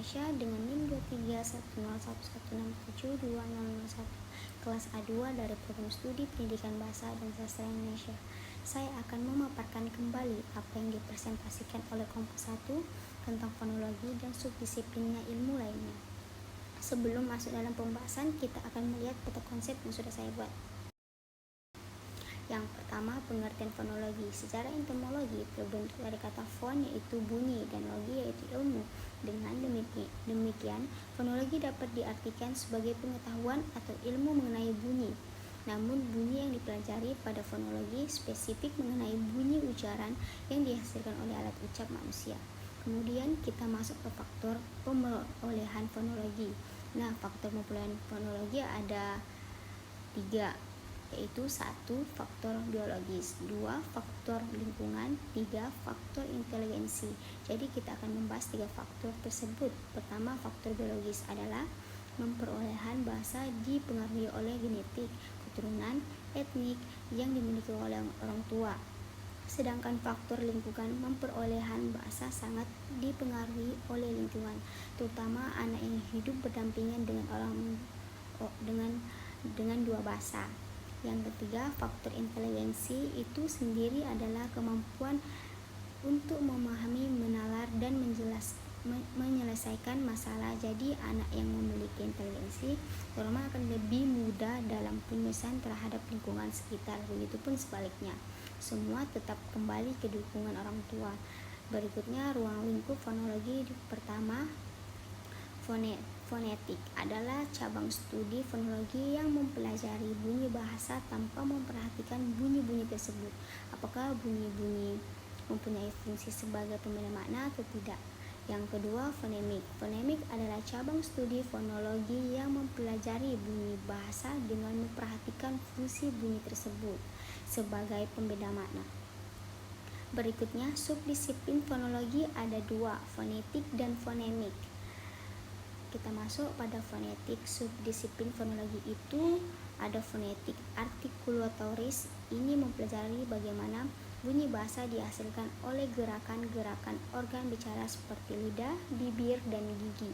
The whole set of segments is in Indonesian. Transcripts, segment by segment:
Indonesia dengan NIM 2310111672001 kelas A2 dari Program Studi Pendidikan Bahasa dan Sastra Indonesia. Saya akan memaparkan kembali apa yang dipresentasikan oleh kelompok 1 tentang fonologi dan subdisiplinnya ilmu lainnya. Sebelum masuk dalam pembahasan, kita akan melihat peta konsep yang sudah saya buat. Yang pertama, pengertian fonologi. Secara entomologi terbentuk dari kata fon yaitu bunyi dan logi yaitu ilmu. Dengan demikian, fonologi dapat diartikan sebagai pengetahuan atau ilmu mengenai bunyi. Namun bunyi yang dipelajari pada fonologi spesifik mengenai bunyi ucapan yang dihasilkan oleh alat ucap manusia. Kemudian kita masuk ke faktor pemerolehan fonologi. Nah, faktor pemerolehan fonologi ada 3, yaitu 1. Faktor biologis, 2. Faktor lingkungan, 3. Faktor inteligensi. Jadi kita akan membahas 3 faktor tersebut. Pertama, faktor biologis adalah memperolehan bahasa dipengaruhi oleh genetik, keturunan, etnik yang dimiliki oleh orang tua. Sedangkan faktor lingkungan, memperolehan bahasa sangat dipengaruhi oleh lingkungan, terutama anak yang hidup berdampingan dengan dua bahasa. Yang ketiga, faktor inteligensi itu sendiri adalah kemampuan untuk memahami, menalar, dan menyelesaikan masalah. Jadi anak yang memiliki inteligensi terutama akan lebih mudah dalam penyelesaian terhadap lingkungan sekitar. Begitupun sebaliknya. Semua tetap kembali ke dukungan orang tua. Berikutnya, ruang lingkup fonologi. Pertama, fonetik adalah cabang studi fonologi yang mempelajari bunyi bahasa tanpa memperhatikan bunyi-bunyi tersebut. Apakah bunyi-bunyi mempunyai fungsi sebagai pembeda makna atau tidak. Yang kedua, fonemik. Fonemik adalah cabang studi fonologi yang mempelajari bunyi bahasa dengan memperhatikan fungsi bunyi tersebut sebagai pembeda makna. Berikutnya, subdisiplin fonologi ada 2, fonetik dan fonemik. Kita masuk pada fonetik. Subdisiplin fonologi itu ada fonetik artikulatoris. Ini mempelajari bagaimana bunyi bahasa dihasilkan oleh gerakan-gerakan organ bicara seperti lidah, bibir, dan gigi.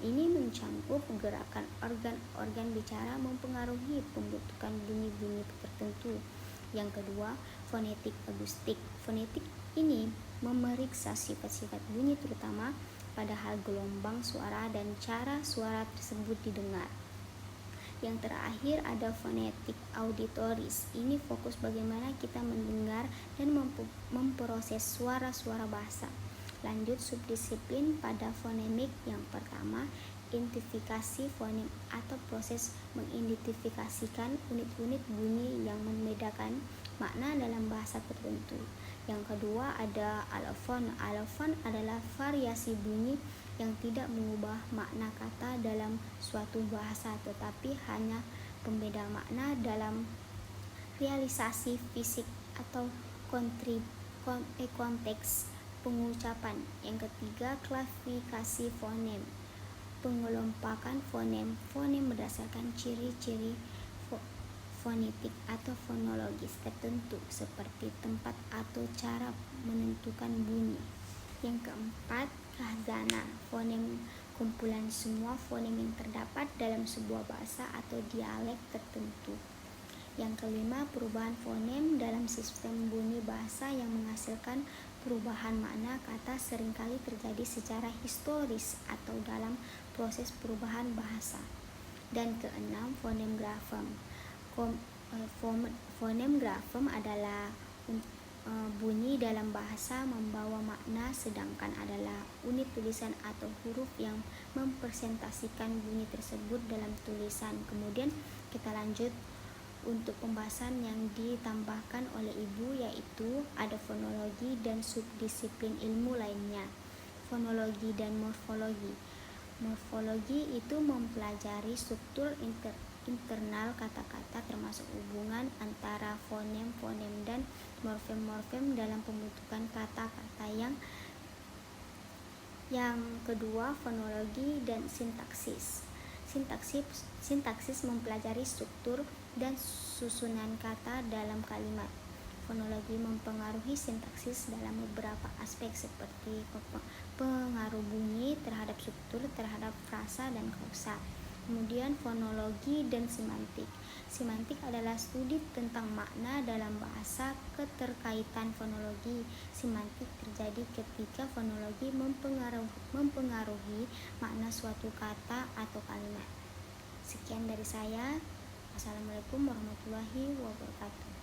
Ini mencangkup gerakan organ-organ bicara mempengaruhi pembentukan bunyi-bunyi tertentu. Yang kedua, fonetik akustik. Fonetik ini memeriksa sifat-sifat bunyi terutama pada hal gelombang suara dan cara suara tersebut didengar. Yang terakhir ada fonetik auditoris. Ini fokus bagaimana kita mendengar dan memproses suara-suara bahasa. Lanjut subdisiplin pada fonemik. Yang pertama, identifikasi fonem atau proses mengidentifikasikan unit-unit bunyi yang membedakan makna dalam bahasa tertentu. Yang kedua ada alofon. Alofon adalah variasi bunyi yang tidak mengubah makna kata dalam suatu bahasa, tetapi hanya pembeda makna dalam realisasi fisik atau konteks pengucapan. Yang ketiga, klasifikasi fonem. Pengelompokan fonem. Fonem berdasarkan ciri-ciri fonetik atau fonologis tertentu seperti tempat atau cara menentukan bunyi. Yang keempat, khazanah fonem, kumpulan semua fonem yang terdapat dalam sebuah bahasa atau dialek tertentu. Yang kelima, perubahan fonem dalam sistem bunyi bahasa yang menghasilkan perubahan makna kata seringkali terjadi secara historis atau dalam proses perubahan bahasa. Dan keenam, fonem grafem. Fonem grafem adalah bunyi dalam bahasa membawa makna, sedangkan adalah unit tulisan atau huruf yang mempresentasikan bunyi tersebut dalam tulisan. Kemudian kita lanjut untuk pembahasan yang ditambahkan oleh Ibu, yaitu ada fonologi dan subdisiplin ilmu lainnya. Fonologi dan morfologi. Morfologi itu mempelajari struktur internal kata-kata termasuk hubungan antara fonem dan morfem dalam pembentukan kata-kata. Yang kedua, fonologi dan sintaksis. Sintaksis mempelajari struktur dan susunan kata dalam kalimat. Fonologi mempengaruhi sintaksis dalam beberapa aspek seperti pengaruh bunyi terhadap struktur, terhadap frasa dan klausa. Kemudian fonologi dan semantik. Semantik adalah studi tentang makna dalam bahasa. Keterkaitan fonologi semantik terjadi ketika fonologi mempengaruhi makna suatu kata atau kalimat. Sekian dari saya. Wassalamualaikum warahmatullahi wabarakatuh.